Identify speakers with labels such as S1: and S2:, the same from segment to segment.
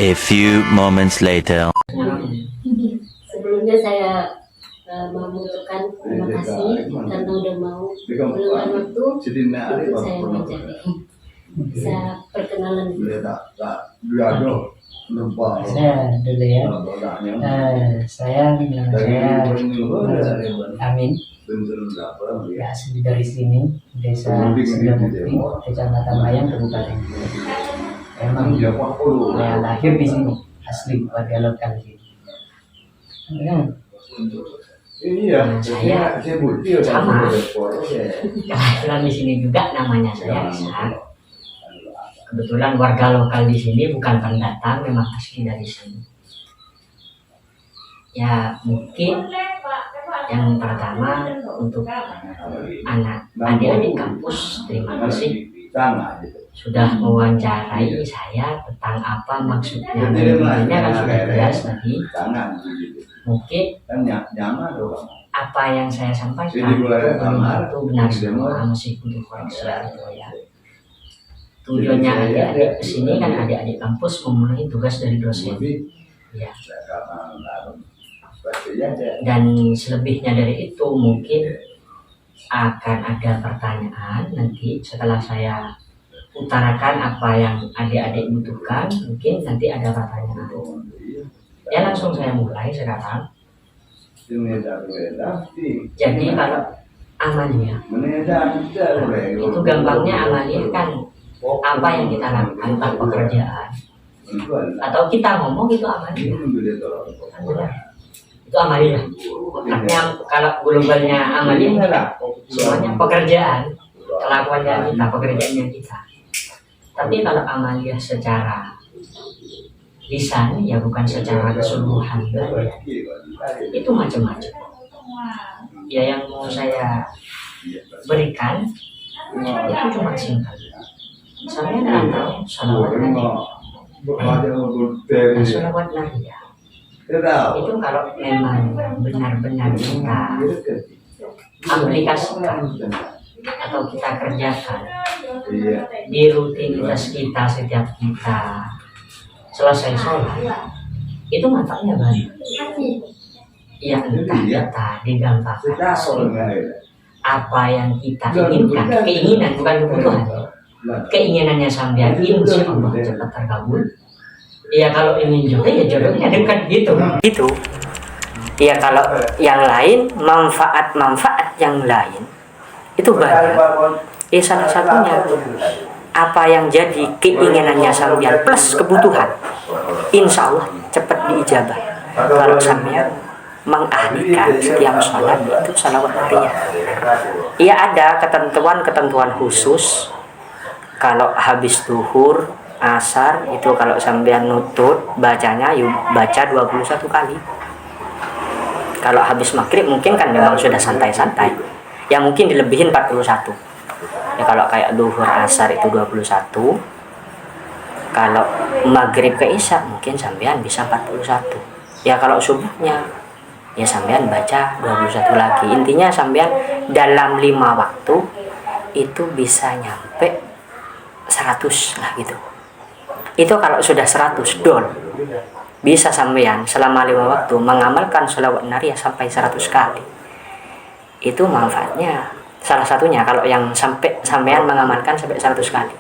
S1: A few moments later.
S2: Sebelumnya saya mau mengucapkan terima kasih karena udah mau meluangkan waktu untuk saya mencari. Bisa perkenalan dulu.
S3: Saya dulu ya. Saya nama saya Amin. Ya, asli dari sini, desa Sendamukti, kecamatan Mayang, Kabupaten. Emang saya lahir di sini, asli warga lokal sini. Ya. Saya sama kelahiran di sini juga, namanya saya Ishak. Kebetulan warga lokal di sini, bukan pendatang, memang asli dari sini. Ya mungkin yang pertama untuk anak adik-adik kampus, terima kasih sudah mewawancarai saya tentang apa maksudnya. Intinya kan sudah jelas tadi. Mungkin apa yang saya sampaikan itu benar semua, meskipun dikoreksi gitu ya. Tujuannya adik-adik kesini kan adik-adik kampus memenuhi tugas dari dosen. Ya. Dan selebihnya dari itu mungkin akan ada pertanyaan nanti setelah saya utarakan apa yang adik-adik butuhkan, mungkin nanti ada pertanyaan. Ya langsung saya mulai sekarang. Jadi kalau amalia itu gampangnya, amalia kan apa yang kita lakukan tentang pekerjaan atau kita ngomong itu amalia. Itu amalia. Makanya kalau globalnya amalia semuanya pekerjaan, kelakuannya kita, pekerjaannya kita. Tapi kalau amalia secara lisan, ya bukan secara keseluruhan, itu macam-macam. Ya yang mau saya berikan itu cuma singkat. Saya nggak tahu salawat nabi. Salawat nabi ya. Itu kalau memang benar-benar kita aplikasikan atau kita kerjakan di rutinitas kita setiap kita selesai sholat, itu manfaatnya banyak. Ya entah kita digampangkan apa yang kita inginkan, keinginan bukan kebutuhan, keinginannya sambil insya Allah cepat terkabul. Ya kalau ingin jodoh ya jodohnya dekat gitu. Itu. Ya kalau yang lain, manfaat yang lain itu banyak. Ya salah satunya apa yang jadi keinginannya sambil plus kebutuhan, insya Allah cepat diijabah. Kalau sambil mengahlikan setiap sholat itu salawat nariyah. Iya ada ketentuan khusus. Kalau habis duhur, asar itu kalau sambil nutut bacanya yuk baca 21 kali. Kalau habis maghrib mungkin kan memang sudah santai-santai, ya mungkin dilebihin 41. Ya kalau kayak duhur asar itu 21, kalau maghrib ke isya mungkin sampean bisa 41. Ya kalau subuhnya ya sampean baca 21 lagi. Intinya sampean dalam 5 waktu itu bisa nyampe 100 lah gitu. Itu kalau sudah 100 dol, bisa sampean selama 5 waktu mengamalkan sholawat nariyah sampai 100 kali. Itu manfaatnya salah satunya kalau yang sampean mengamalkan sampai 100 kali.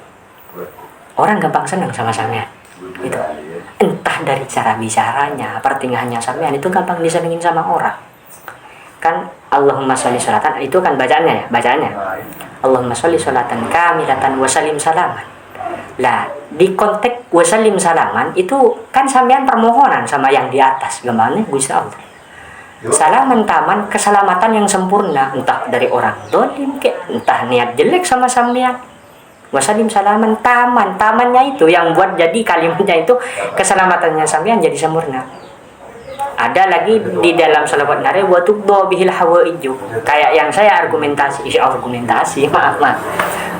S3: Orang gampang senang sama sampean. Itu. Entah dari cara bicaranya, pertinggahannya sampean itu gampang disenengin sama orang. Kan Allahumma sholli sholatan itu kan bacaannya. Allahumma sholli sholatan kamilatan wa salim salaman. Lah, di konteks wasalim salaman itu kan sampean permohonan sama yang di atas, gampangnya Gusti Allah. Salaman taman, keselamatan yang sempurna, entah dari orang dolim ke, entah niat jelek sama sampean. Wasalim salaman tamannya itu yang buat jadi kalimatnya itu keselamatannya sampean jadi sempurna. Ada lagi di dalam salawat nariyah wa tuqdo bihil hawaiju. Kayak yang saya argumentasi. Maaf.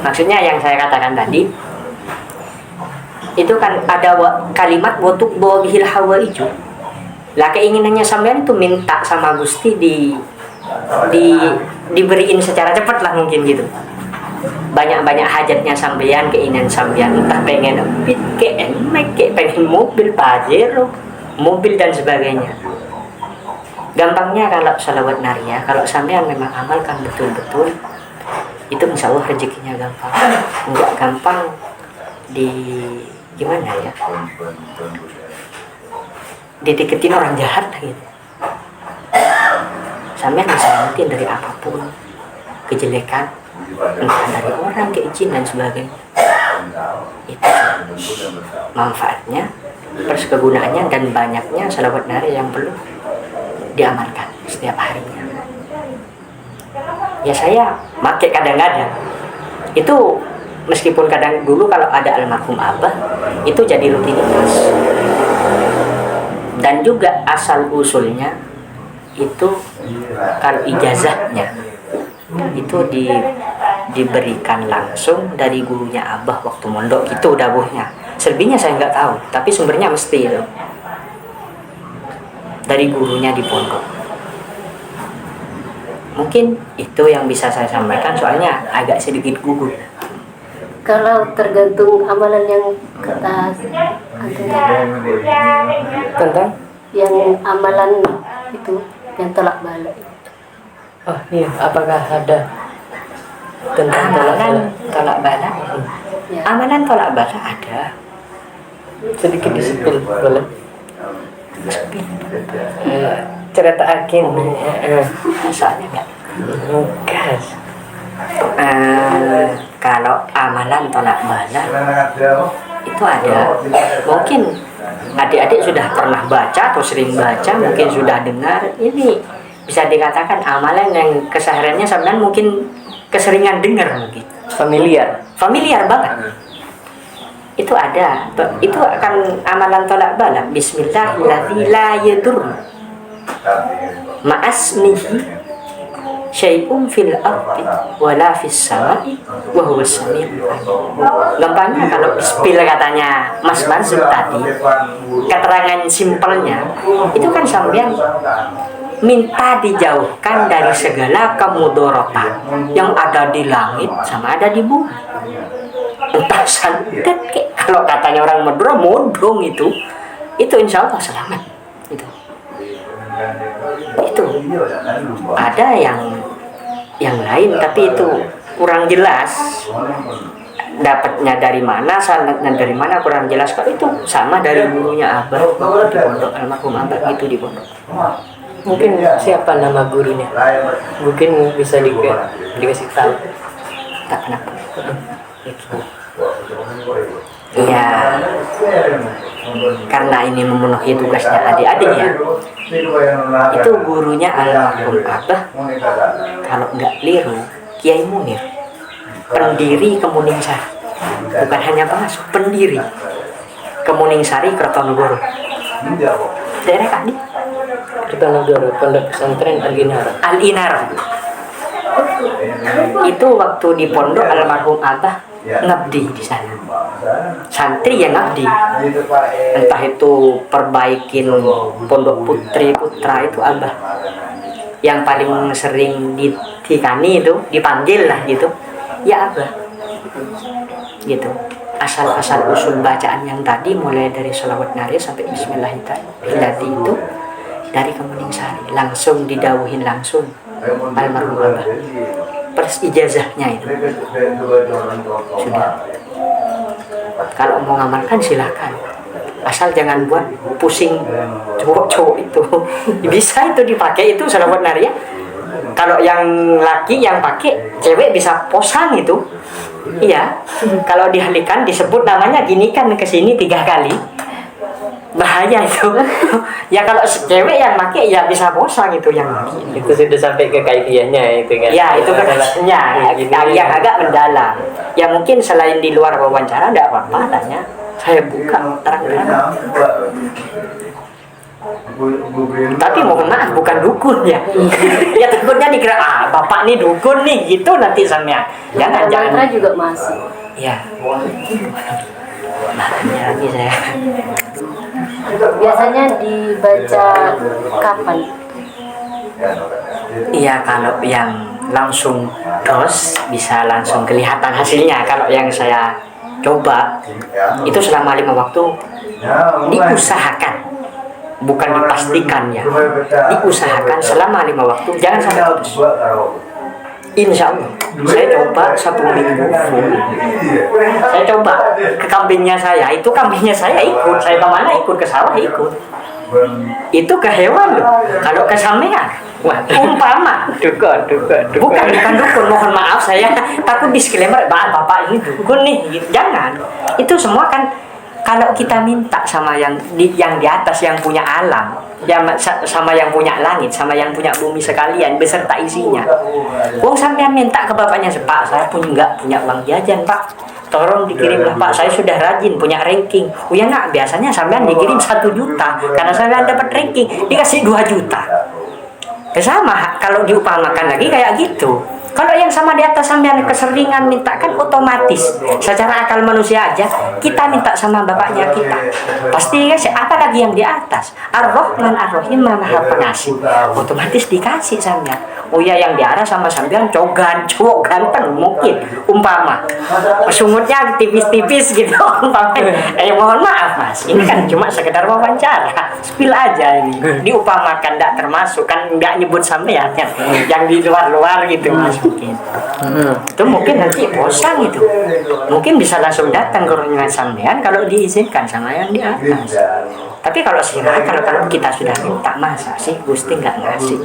S3: Maksudnya yang saya katakan tadi itu kan ada kalimat wa tuqdo bihil hawaiju. Lah keinginannya sampean itu minta sama Gusti diberiin secara cepat lah mungkin gitu. banyak-banyak hajatnya sampean, keinginan sampean, entah pengen beat, pengen mobil Pajero, mobil dan sebagainya. Gampangnya kalau salawat naria, kalau sampean memang amalkan betul-betul, itu insya Allah rezekinya gampang. Enggak gampang di gimana ya, dideketin orang jahat gitu. Sampean diselamatin dari apapun kejelekan, entah dari orang, keizin dan sebagainya. Itu manfaatnya, terus kegunaannya dan banyaknya salawat naria yang perlu diamalkan setiap harinya. Ya saya pakai kadang-kadang itu, meskipun kadang dulu kalau ada almarhum abah itu jadi rutinitas. Dan juga asal usulnya itu kalau ijazahnya itu diberikan langsung dari gurunya abah waktu mondok, gitu dawuhnya. Selebihnya saya nggak tahu, tapi sumbernya mesti itu dari gurunya di pondok. Mungkin itu yang bisa saya sampaikan, soalnya agak sedikit gugup.
S2: Kalau tergantung amalan yang kata antum
S3: Tentang?
S2: yang amalan itu yang tolak balik.
S3: Oh iya, apakah ada tentang tolak bala?
S2: Ya.
S3: Amalan tolak bala ada. Sedikit disepil boleh. Cerita akin. Soalnya enggak. Gas. Kalau amalan tolak bala itu ada. Mungkin adik-adik sudah pernah baca atau sering baca, mungkin sudah dengar. Ini bisa dikatakan amalan yang kesehariannya sebenarnya mungkin keseringan dengar, mungkin familiar banget. Itu ada, itu akan amalan tolak bala. Bismillahirrahmanirrahim, la yadur ma'asmihi syai'un fil ardi wala fis sama'i wa huwa samiul alim. Gampangnya kalau bismillah katanya Mas Mansur tadi, keterangan simpelnya itu kan sampean minta dijauhkan dari segala kemudorotan yang ada di langit sama ada di bumi. Entah santet kalau katanya orang Madura modong itu insya Allah selamat. Itu ada yang lain, tapi itu kurang jelas dapatnya dari mana, sanadnya dari mana, kurang jelas. Kalau itu sama dari gurunya abah di pondok, almarhum abah itu di pondok. Mungkin siapa nama gurunya? Mungkin bisa dikasih tahu. Tak kenapa. Iya, karena ini memenuhi tugasnya adik-adik ya. Itu gurunya almarhum abah, kalau nggak keliru, Kiai Munir, pendiri Kemuningsari. Bukan hanya pengasuh, pendiri Kemuningsari Kertonegoro. Daerah Kadi. Kertonegoro, Pondok Pesantren Al-Inar. Itu waktu di pondok almarhum abah ngabdi di sana. Santri yang ngabdi, entah itu perbaikin pondok putri putra, itu abah yang paling sering ditikani, itu dipanggil lah gitu ya abah gitu. Asal usul bacaan yang tadi mulai dari sholawat naria sampai bismillahirrahmanirrahim itu dari Kemuningsari, langsung didawuhin langsung almarhum abah. Pers ijazahnya itu sudah. Kalau mau ngamalkan silakan, asal jangan buat pusing cowok-cowok itu. Bisa itu dipakai, itu sholawat naria. Kalau yang laki yang pakai, cewek bisa posang itu. Iya, kalau dihalikan disebut namanya gini kan, kesini 3 kali. Bahaya itu. Ya kalau cewek yang pakai ya bisa posang itu yang laki.
S4: Itu sudah sampai ke kaifiahnya itu kan.
S3: Ya itu kelasnya yang agak mendalam. Ya mungkin selain di luar wawancara enggak apa-apa tanya. Saya buka terang-terang. Tapi mohon maaf bukan dukun ya. Ya takutnya dikira bapak nih dukun nih gitu nanti sampean. Jangan.
S2: Mantra juga masih.
S3: Ya. Makanya lagi saya.
S2: Biasanya dibaca kapan?
S3: Iya, kalau yang langsung dos, bisa langsung kelihatan hasilnya. Kalau yang saya coba itu selama 5 waktu diusahakan, bukan dipastikan ya, diusahakan selama 5 waktu, jangan sampai putus. Insya Allah, saya coba 1 minggu full. Saya coba ke kambingnya saya, itu kambingnya saya ikut, saya kemana ikut, ke sawah ikut. Itu ke hewan loh. Kalau ke sampean, wah umpama
S4: Dukun.
S3: bukan dukun, mohon maaf saya takut disclaimer, bapak ini dukun nih, gitu. Jangan. Itu semua kan kalau kita minta sama yang di atas, yang punya alam, sama yang punya langit, sama yang punya bumi sekalian beserta isinya. Wong sampean minta ke bapaknya, Pak saya nggak punya uang jajan Pak, tolong dikirimlah Pak, saya sudah rajin punya ranking. Oh ya nak, biasanya sampean dikirim 1 juta karena sampean dapat ranking, dikasih 2 juta. Sama kalau diupamakan lagi kayak gitu. Kalau yang sama di atas sampean keseringan minta, kan otomatis secara akal manusia aja kita minta sama bapaknya kita pasti kasih. Apalagi yang di atas, Ar-Rahman Ar-Rahim, Maha Pengasih, otomatis dikasih sampean. Oh ya, yang di atas sama sampean cowok ganteng mungkin umpama sungutnya tipis-tipis gitu umpama. Mohon maaf Mas, ini kan cuma sekedar wawancara, spill aja ini, diupamakan, tidak termasuk kan, nggak nyebut sampean yang di luar-luar gitu Mas. Mungkin itu mungkin nanti bosan itu, mungkin bisa langsung datang ke rumah sampean kalau diizinkan sama yang di atas. Tapi kalau kalau kita sudah minta, masa sih Gusti nggak ngasih?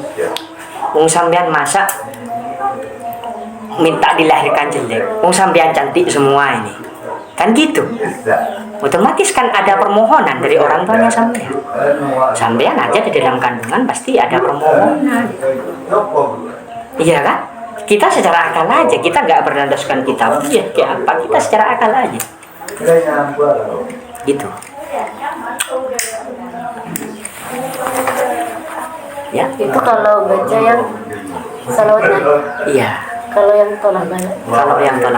S3: Wong sampean masa minta dilahirkan jelek, wong sampean cantik semua ini, kan gitu. Otomatis kan ada permohonan dari orang tuanya sampean. Sampean aja di dalam kandungan pasti ada permohonan, iya kan? Kita secara akal aja, kita nggak berdasarkan kitab ya kayak apa, kita secara akal aja gitu ya.
S2: Itu kalau baca yang salawatnya.
S3: Iya,
S2: Kalau yang tolak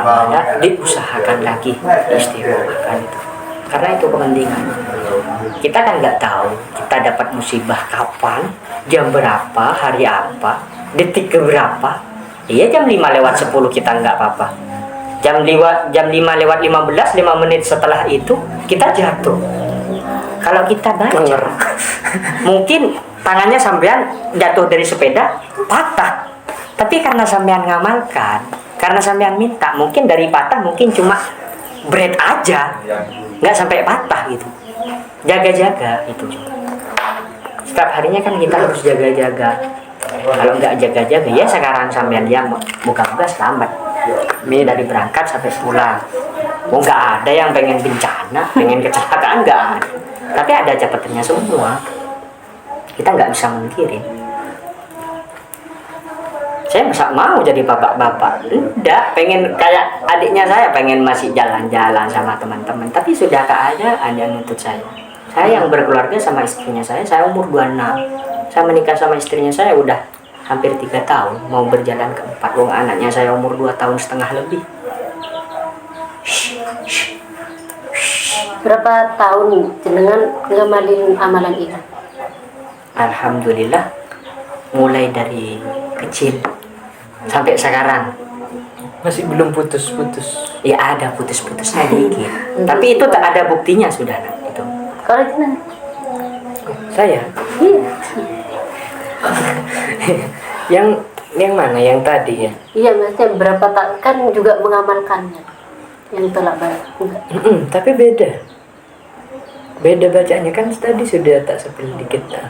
S3: bala diusahakan lagi, istighfarkan itu, karena itu kepentingan. Kita kan nggak tahu kita dapat musibah kapan, jam berapa, hari apa, detik keberapa. Iya, jam 5:10 kita nggak apa-apa. Jam 5:15, 5 menit setelah itu kita jatuh. Kalau kita baca, mungkin tangannya sampean jatuh dari sepeda, patah. Tapi karena sampean ngamalkan, karena sampean minta, mungkin dari patah mungkin cuma bread aja, nggak sampai patah gitu. Jaga-jaga itu juga. Setiap harinya kan kita harus jaga-jaga. Kalau nggak jaga-jaga, ya sekarang sampean dia buka-buka selamat. Ini dari berangkat sampai pulang. Oh, nggak ada yang pengen bencana, pengen kecelakaan, nggak ada. Tapi ada catatannya semua. Kita nggak bisa mengkirim. Saya masa mau jadi bapak-bapak? Enggak, pengen kayak adiknya saya, pengen masih jalan-jalan sama teman-teman. Tapi sudah keadaan yang nuntut saya. Saya yang berkeluarga sama istrinya saya umur 26. Saya menikah sama istrinya saya udah hampir 3 tahun, mau berjalan ke 4. Wong anaknya saya umur 2 tahun setengah lebih.
S2: Berapa tahun jenengan ngamalin amalan ini?
S3: Alhamdulillah, mulai dari kecil sampai sekarang.
S4: Masih belum putus-putus.
S3: Ya ada putus-putusnya dikit. Tapi itu tak ada buktinya sudah itu.
S2: Kalau jenengan?
S3: Saya
S2: Iya.
S4: yang mana, yang tadi ya?
S2: Iya, maksudnya berapa tahun kan juga mengamalkannya. Yang tolak bala. Enggak.
S4: Tapi beda bacanya kan, tadi sudah tak seperti kita.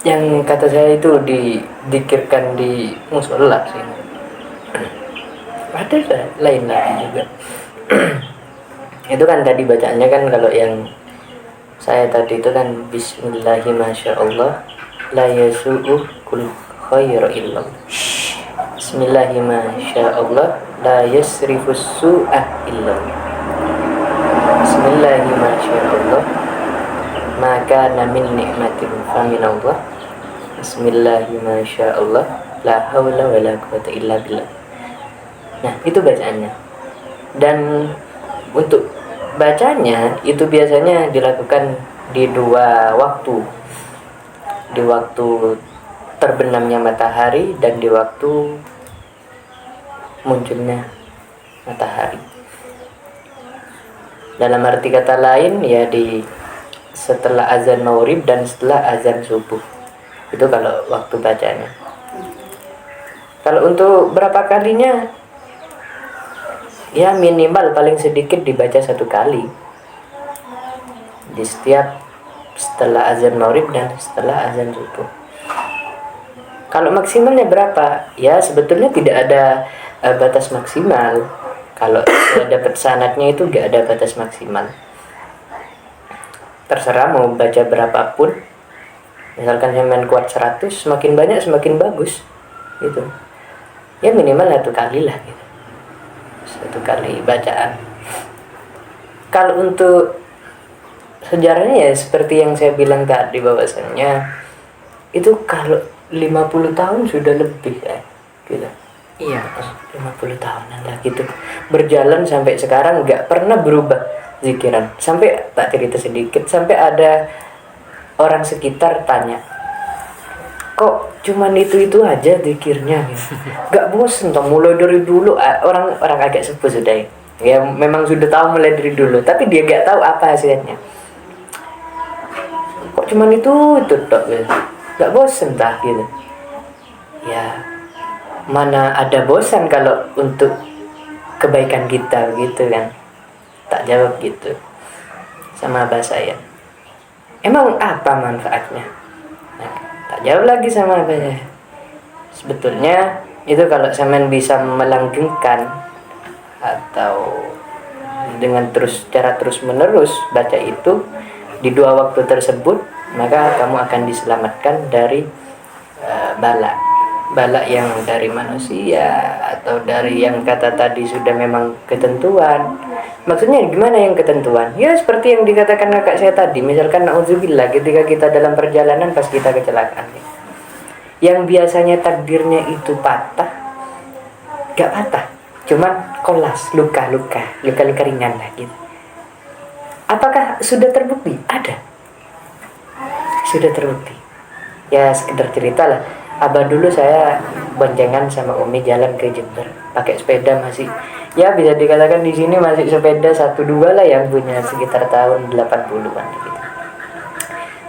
S4: Yang kata saya itu didikirkan di musola sih. Ada lain lagi juga. Itu kan tadi bacaannya kan, kalau yang saya tadi itu kan Bismillahirrahmanirrahim, la yasu'u kul khairu illallah. Bismillahirrahmanirrahim, la yasrifus su'ah illallah. Bismillahirrahmanirrahim, maka min nikmatin faminallah. Bismillahirrahmanirrahim, la haula wala quwwata illa billah. Nah, itu bacaannya. Dan untuk bacanya itu biasanya dilakukan di 2 waktu. Di waktu terbenamnya matahari dan di waktu munculnya matahari. Dalam arti kata lain ya di setelah azan maghrib dan setelah azan subuh. Itu kalau waktu bacanya. Kalau untuk berapa kalinya, ya minimal paling sedikit dibaca 1 kali di setiap setelah azan maghrib dan setelah azan subuh. Kalau maksimalnya berapa? Ya sebetulnya tidak ada batas maksimal. Kalau saya dapat sanadnya itu gak ada batas maksimal. Terserah mau baca berapapun. Misalkan saya main kuat 100, semakin banyak semakin bagus gitu. Ya minimal 1 kali lah gitu. 1 kali bacaan. Kalau untuk sejarahnya ya seperti yang saya bilang tadi, bahwasannya itu kalau 50 tahun sudah lebih ya gitu. Iya, 50 tahunan lah gitu. Berjalan sampai sekarang nggak pernah berubah zikiran. Sampai tak cerita sedikit, sampai ada orang sekitar tanya, kok cuman itu aja zikirnya gitu. Gak bosen toh, mulai dari dulu. Orang agak sepuh sudah ya memang sudah tahu mulai dari dulu, tapi dia gak tahu apa hasilnya. Kok cuman itu tok gitu. Gak bosen tah gitu. Ya mana ada bosan kalau untuk kebaikan kita gitu kan. Tak jawab gitu sama abah saya, emang apa manfaatnya? Nah, tak jawab lagi sama abah saya. Sebetulnya itu kalau sampean bisa melanggengkan atau dengan cara terus menerus baca itu di 2 waktu tersebut, maka kamu akan diselamatkan dari bala yang dari manusia atau dari yang kata tadi sudah memang ketentuan. Maksudnya gimana yang ketentuan? Ya seperti yang dikatakan kakak saya tadi, misalkan na'udzubillah ketika kita dalam perjalanan pas kita kecelakaan, yang biasanya takdirnya itu patah, gak patah, cuman kolas, luka ringan lah gitu. Apakah sudah terbukti? Ada, sudah terbukti. Ya sekedar cerita lah. Abah dulu saya boncengan sama Umi jalan ke Jember pakai sepeda, masih ya bisa dikatakan di sini masih sepeda 1-2 lah yang punya, sekitar tahun 80-an gitu.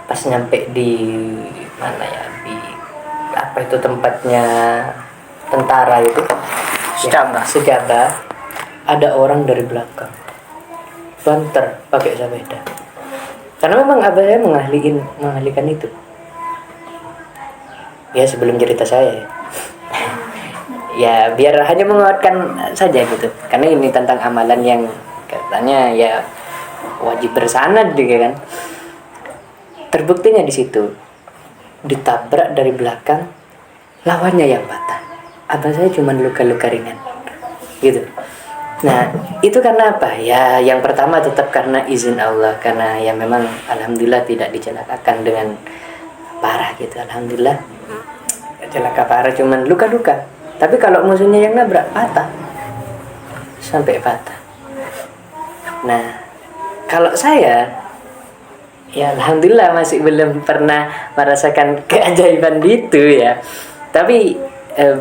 S4: Pas nyampe di mana ya, di apa itu tempatnya tentara itu, Sejaba, ada orang dari belakang banter pakai sepeda. Karena memang abah saya mengalihkan itu. Ya sebelum cerita saya ya biar hanya menguatkan saja gitu, karena ini tentang amalan yang katanya ya wajib bersanad juga kan. Terbuktinya di situ ditabrak dari belakang, lawannya yang patah, abah saya cuma luka-luka ringan gitu. Nah itu karena apa ya? Yang pertama tetap karena izin Allah, karena ya memang alhamdulillah tidak dicelakakan dengan parah gitu, alhamdulillah. Celaka parah cuman luka-luka. Tapi kalau musuhnya yang nabrak, patah sampai patah. Nah kalau saya ya alhamdulillah masih belum pernah merasakan keajaiban itu ya. Tapi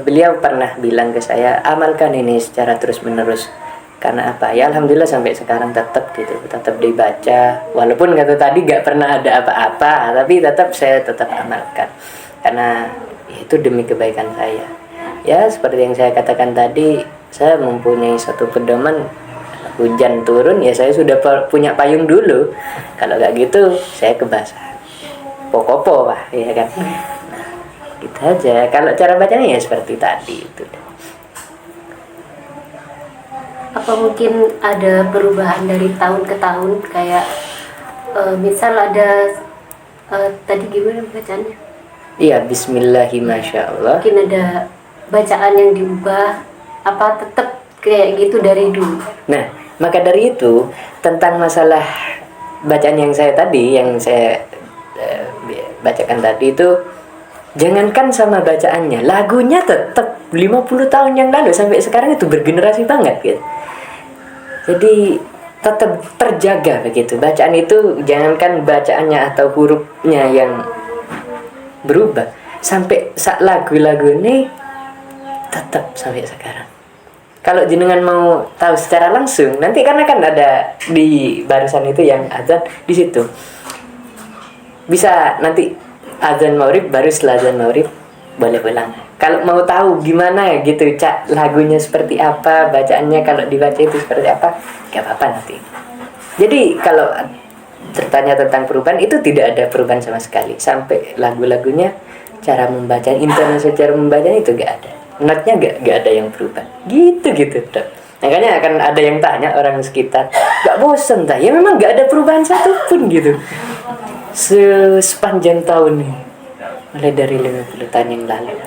S4: beliau pernah bilang ke saya, amalkan ini secara terus menerus. Karena apa ya, alhamdulillah sampai sekarang tetap gitu, tetap dibaca. Walaupun kata tadi gak pernah ada apa-apa, tapi saya tetap amalkan. Karena itu demi kebaikan saya. Ya seperti yang saya katakan tadi, saya mempunyai satu pedoman, hujan turun ya saya sudah punya payung dulu. Kalau gak gitu saya kebasahan, pokopo lah ya kan. Nah gitu aja. Kalau cara bacanya ya seperti tadi itu.
S2: Apa mungkin ada perubahan dari tahun ke tahun, kayak misal ada tadi gimana bacanya?
S4: Iya, bismillahirrahmanirrahim.
S2: Mungkin ada bacaan yang diubah, apa tetap kayak gitu dari dulu?
S4: Nah, maka dari itu tentang masalah bacaan yang saya bacakan tadi itu, jangankan sama bacaannya, lagunya tetap 50 tahun yang lalu sampai sekarang itu bergenerasi banget gitu. Jadi tetap terjaga begitu. Bacaan itu jangankan bacaannya atau hurufnya yang berubah, sampai lagu-lagu ini tetap sampai sekarang. Kalau jenengan mau tahu secara langsung, nanti karena kan ada di barisan itu yang azan di situ. Bisa nanti azan maghrib, baru setelah azan maghrib boleh pulang. Kalau mau tahu gimana gitu lagunya seperti apa, bacaannya kalau dibaca itu seperti apa, gak apa-apa nanti. Jadi kalau tertanya tentang perubahan, itu tidak ada perubahan sama sekali. Sampai lagu-lagunya, cara membaca, intonasi cara membacanya itu gak ada. Notnya gak ada yang berubah. Gitu. Makanya akan ada yang tanya orang sekitar, gak bosen tak? Ya memang gak ada perubahan satupun gitu. Sepanjang tahun ini, mulai dari 50 tahun yang lalu.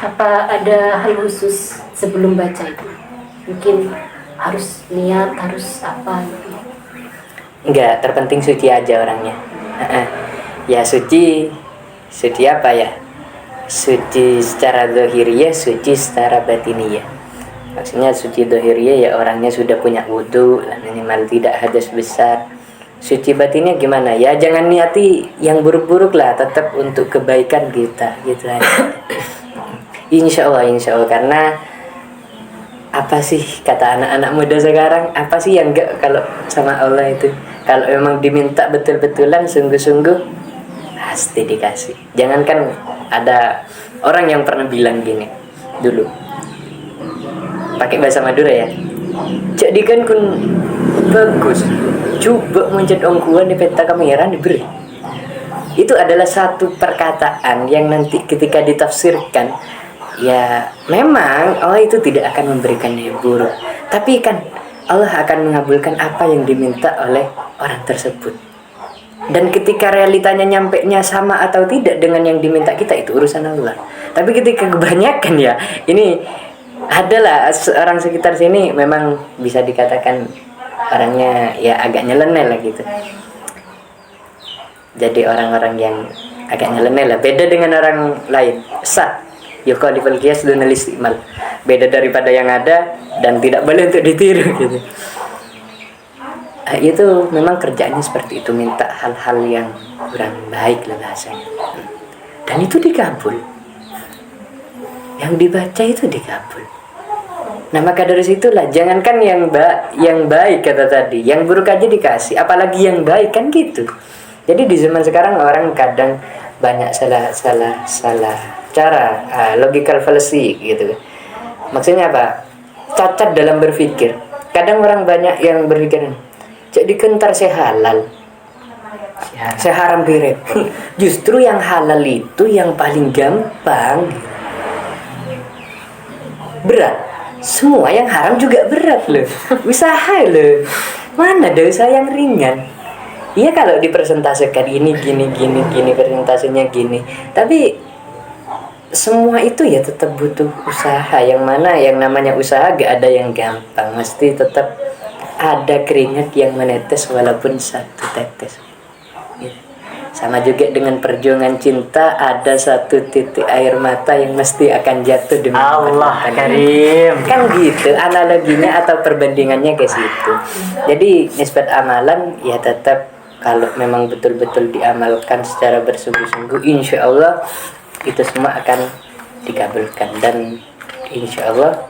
S2: Apa ada hal khusus sebelum baca itu? Mungkin harus niat, harus apa gitu?
S4: Enggak, terpenting suci aja orangnya. Ya suci apa ya? Suci secara zahiriyah, suci secara batiniyah. Maksudnya suci zahiriyah ya orangnya sudah punya wudu, minimal tidak hadas besar. Suci batinnya gimana? Ya jangan niati yang buruk-buruk lah, tetap untuk kebaikan kita gitu aja. Insya Allah karena apa sih kata anak-anak muda sekarang, apa sih yang enggak kalau sama Allah itu? Kalau memang diminta betul-betulan sungguh-sungguh pasti dikasih. Jangankan ada orang yang pernah bilang gini dulu, pakai bahasa Madura ya, jadikan kun bagus, coba mencet ongkuan di peta kamera diberi. Itu adalah satu perkataan yang nanti ketika ditafsirkan, ya memang Allah itu tidak akan memberikan yang buruk, tapi kan Allah akan mengabulkan apa yang diminta oleh orang tersebut. Dan ketika realitanya nyampenya sama atau tidak dengan yang diminta kita, itu urusan Allah. Tapi ketika kebanyakan ya, ini adalah orang sekitar sini memang bisa dikatakan orangnya ya agak nyeleneh lah gitu. Jadi orang-orang yang agak nyeleneh lah, beda dengan orang lain. Yukhaliful qiyas dunal istimal. Beda daripada yang ada dan tidak boleh untuk ditiru gitu. Itu memang kerjaannya seperti itu, minta hal-hal yang kurang baik lah bahasanya. Dan itu dikabul. Yang dibaca itu dikabul. Nah maka dari situlah jangankan yang baik kata tadi, yang buruk aja dikasih, apalagi yang baik kan gitu. Jadi di zaman sekarang orang kadang banyak salah cara, logical fallacy gitu. Maksudnya apa? Cacat dalam berpikir. Kadang orang banyak yang berpikir, jadi kentar saya halal, saya haram repot. Justru yang halal itu yang paling gampang, berat. Semua yang haram juga berat loh. Usaha loh. Mana ada usaha yang ringan? Iya kalau dipresentasikan ini gini, presentasinya gini. Tapi semua itu ya tetap butuh usaha. Yang mana yang namanya usaha gak ada yang gampang. Mesti tetap ada keringat yang menetes walaupun satu tetes. Sama juga dengan perjuangan cinta, ada satu titik air mata yang mesti akan jatuh demi
S3: Allah Karim.
S4: Kan gitu analoginya atau perbandingannya ke situ. Jadi nisbat amalan ya tetap kalau memang betul-betul diamalkan secara bersungguh-sungguh, insya Allah itu semua akan dikabulkan dan insya Allah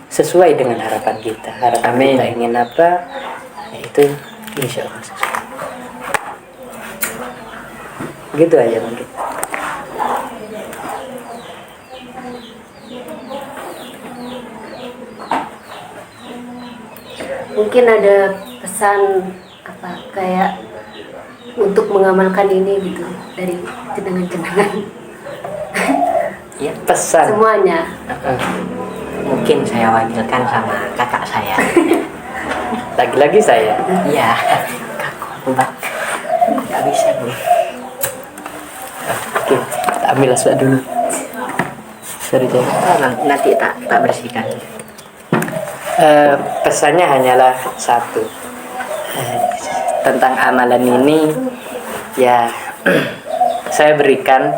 S4: sesuai dengan harapan kita. Harapan
S3: Amin.
S4: Kita ingin apa, ya itu insya Allah sesuai. Gitu aja mungkin.
S2: Mungkin ada pesan apa kayak untuk mengamalkan ini gitu dari jenengan-jenengan.
S4: Ya pesan.
S2: Semuanya.
S3: Mungkin saya wakilkan sama kakak saya.
S4: Lagi-lagi saya.
S3: Iya, kakak Mbak. Gak bisa nih.
S4: Oke, kita ambil asbak dulu. Sorry Jay.
S3: Nanti tak bersihkan.
S4: Pesannya hanyalah satu. Tentang amalan ini ya saya berikan,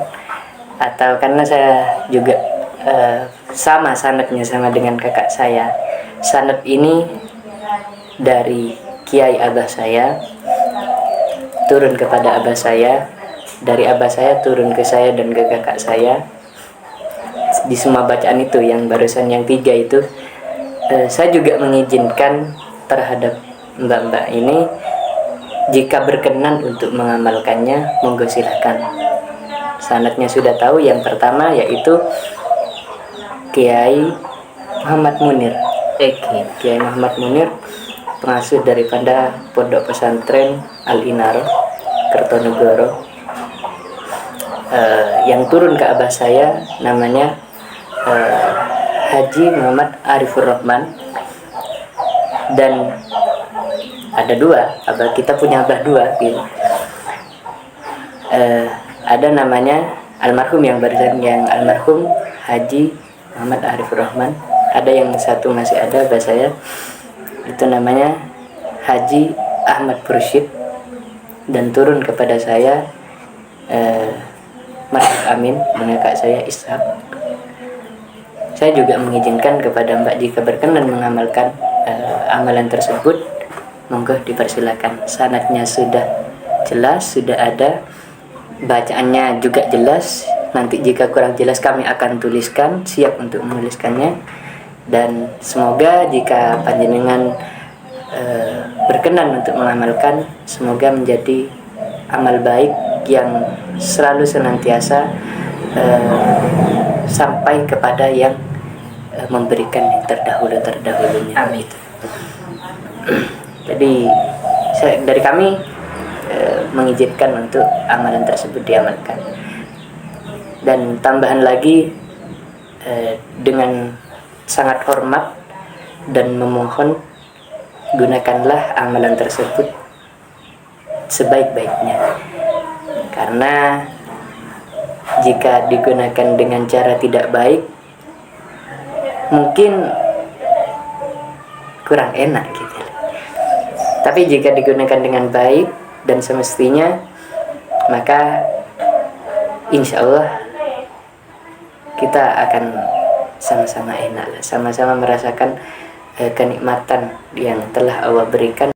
S4: atau karena saya juga sama sanadnya sama dengan kakak saya. Sanad ini dari Kiai Abah saya, turun kepada abah saya, dari abah saya turun ke saya dan ke kakak saya. Di semua bacaan itu yang barusan yang 3 itu, saya juga mengizinkan terhadap mbak-mbak ini, jika berkenan untuk mengamalkannya, monggo silahkan. Sanadnya sudah tahu, yang pertama yaitu Kiai Muhammad Munir. Kiai Muhammad Munir, pengasuh daripada Pondok Pesantren Al-Inar Kertonegoro. Yang turun ke abah saya namanya Haji Muhammad Arifur Rahman. Dan ada 2 abah, kita punya abah 2 gitu. Ada namanya almarhum yang barusan, yang almarhum Haji Muhammad Arifur Rahman. Ada yang satu masih ada abah saya, itu namanya Haji Ahmad Pursyid. Dan turun kepada saya Mas Amin dan kakak saya Ishak. Saya juga mengizinkan kepada mbak jika berkenan mengamalkan amalan tersebut, monggo dipersilakan. Sanadnya sudah jelas, sudah ada, bacaannya juga jelas. Nanti jika kurang jelas kami akan tuliskan, siap untuk menuliskannya. Dan semoga jika panjenengan berkenan untuk mengamalkan, semoga menjadi amal baik yang selalu senantiasa sampai kepada yang memberikan yang terdahulunya.
S3: Amin.
S4: Jadi dari kami mengizinkan untuk amalan tersebut diamalkan. Dan tambahan lagi, dengan sangat hormat dan memohon, gunakanlah amalan tersebut sebaik-baiknya. Karena jika digunakan dengan cara tidak baik, mungkin kurang enak gitu. Tapi jika digunakan dengan baik dan semestinya, maka insya Allah kita akan sama-sama enak, sama-sama merasakan kenikmatan yang telah Allah berikan